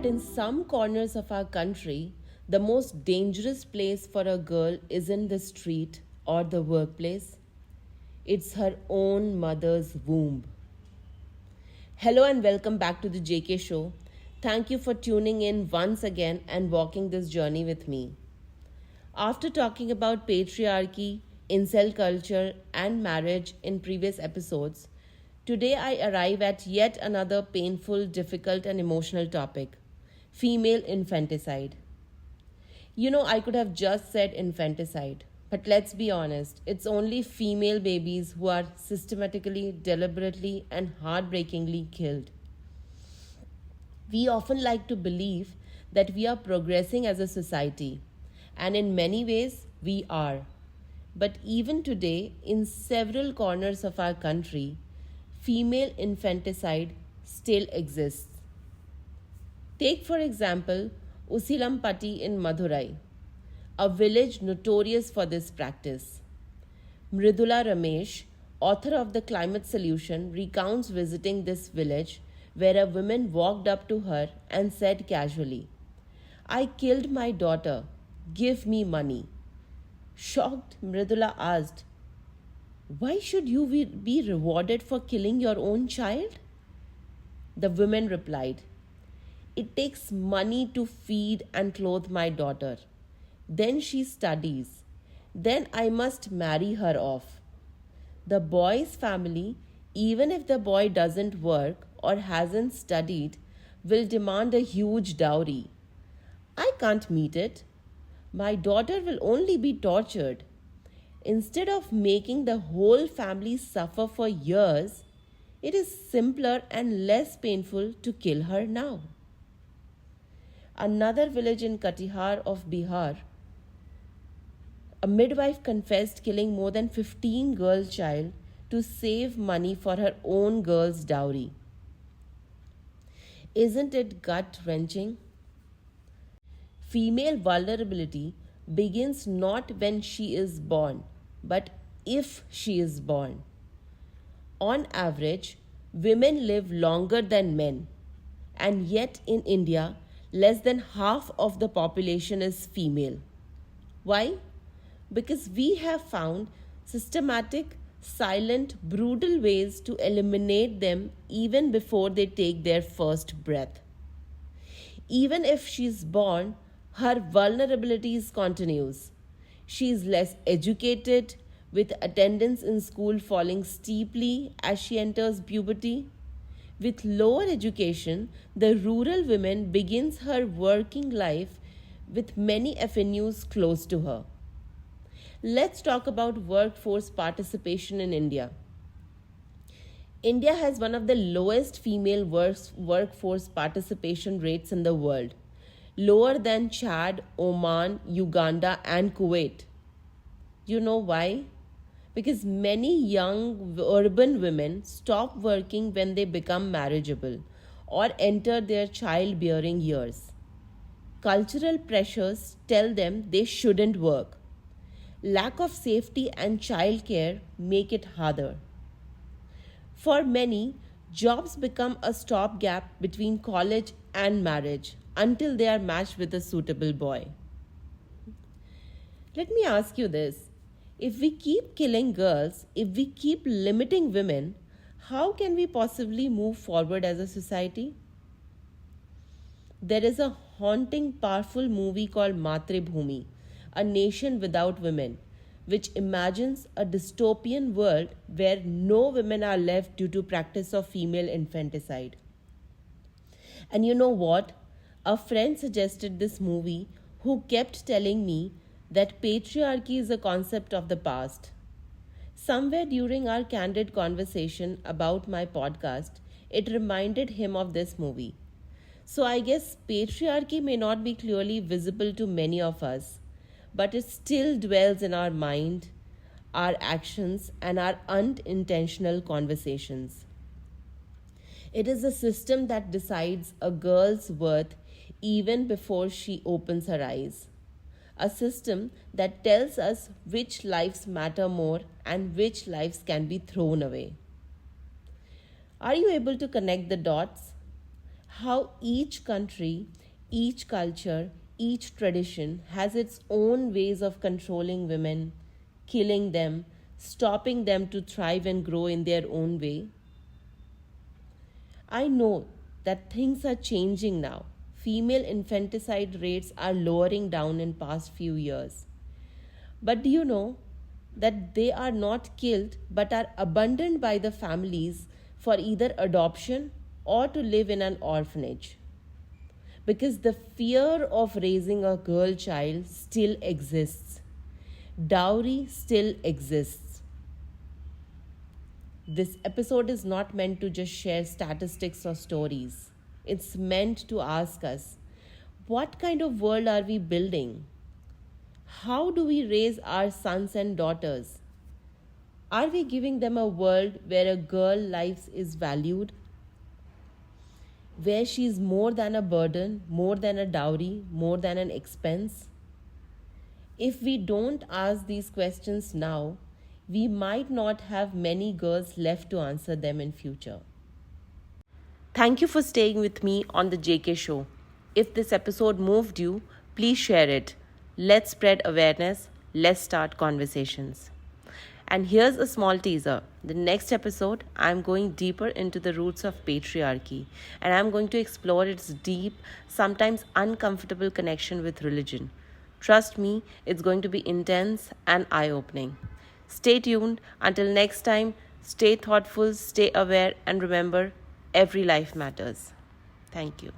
in some corners of our country, the most dangerous place for a girl isn't the street or the workplace, it's her own mother's womb. Hello and welcome back to the JK Show. Thank you for tuning in once again and walking this journey with me. After talking about patriarchy, incel culture, and marriage in previous episodes, today I arrive at yet another painful, difficult, and emotional topic: female infanticide. I could have just said infanticide, but let's be honest, it's only female babies who are systematically, deliberately, and heartbreakingly killed. We often like to believe that we are progressing as a society, and in many ways, we are. But even today, in several corners of our country, female infanticide still exists. Take, for example, Usilampati in Madurai, a village notorious for this practice. Mridula Ramesh, author of The Climate Solution, recounts visiting this village where a woman walked up to her and said casually, "I killed my daughter. Give me money." Shocked, Mridula asked, "Why should you be rewarded for killing your own child?" The woman replied, "It takes money to feed and clothe my daughter. Then she studies. Then I must marry her off. The boy's family, even if the boy doesn't work or hasn't studied, will demand a huge dowry. I can't meet it. My daughter will only be tortured. Instead of making the whole family suffer for years, it is simpler and less painful to kill her now." Another village in Katihar of Bihar, a midwife confessed killing more than 15 girl child to save money for her own girl's dowry. Isn't it gut-wrenching? Female vulnerability begins not when she is born, but if she is born. On average, women live longer than men, and yet in India, less than half of the population is female. Why? Because we have found systematic, silent, brutal ways to eliminate them even before they take their first breath. Even if she's born, her vulnerabilities continues. She is less educated, with attendance in school falling steeply as she enters puberty. With lower education, the rural woman begins her working life with many avenues close to her. Let's talk about workforce participation in India. India has one of the lowest female workforce participation rates in the world, lower than Chad, Oman, Uganda, and Kuwait. You know why? Because many young urban women stop working when they become marriageable or enter their childbearing years. Cultural pressures tell them they shouldn't work. Lack of safety and childcare make it harder. For many, jobs become a stopgap between college and marriage until they are matched with a suitable boy. Let me ask you this. If we keep killing girls, if we keep limiting women, how can we possibly move forward as a society? There is a haunting, powerful movie called Matribhumi, A Nation Without Women, which imagines a dystopian world where no women are left due to practice of female infanticide. And you know what? A friend suggested this movie who kept telling me that patriarchy is a concept of the past. Somewhere during our candid conversation about my podcast, it reminded him of this movie. So I guess patriarchy may not be clearly visible to many of us, but it still dwells in our mind, our actions, and our unintentional conversations. It is a system that decides a girl's worth even before she opens her eyes. A system that tells us which lives matter more and which lives can be thrown away. Are you able to connect the dots? How each country, each culture, each tradition has its own ways of controlling women, killing them, stopping them to thrive and grow in their own way. I know that things are changing now. Female infanticide rates are lowering down in past few years. But do you know that they are not killed but are abandoned by the families for either adoption or to live in an orphanage? Because the fear of raising a girl child still exists. Dowry still exists. This episode is not meant to just share statistics or stories. It's meant to ask us, what kind of world are we building? How do we raise our sons and daughters? Are we giving them a world where a girl life is valued? Where she is more than a burden, more than a dowry, more than an expense? If we don't ask these questions now, we might not have many girls left to answer them in future. Thank you for staying with me on the JK show. If this episode moved you, please share it. Let's spread awareness. Let's start conversations. And here's a small teaser. The next episode, I'm going deeper into the roots of patriarchy, and I'm going to explore its deep, sometimes uncomfortable connection with religion. Trust me, it's going to be intense and eye-opening. Stay tuned. Until next time, stay thoughtful, stay aware, and remember, every life matters. Thank you.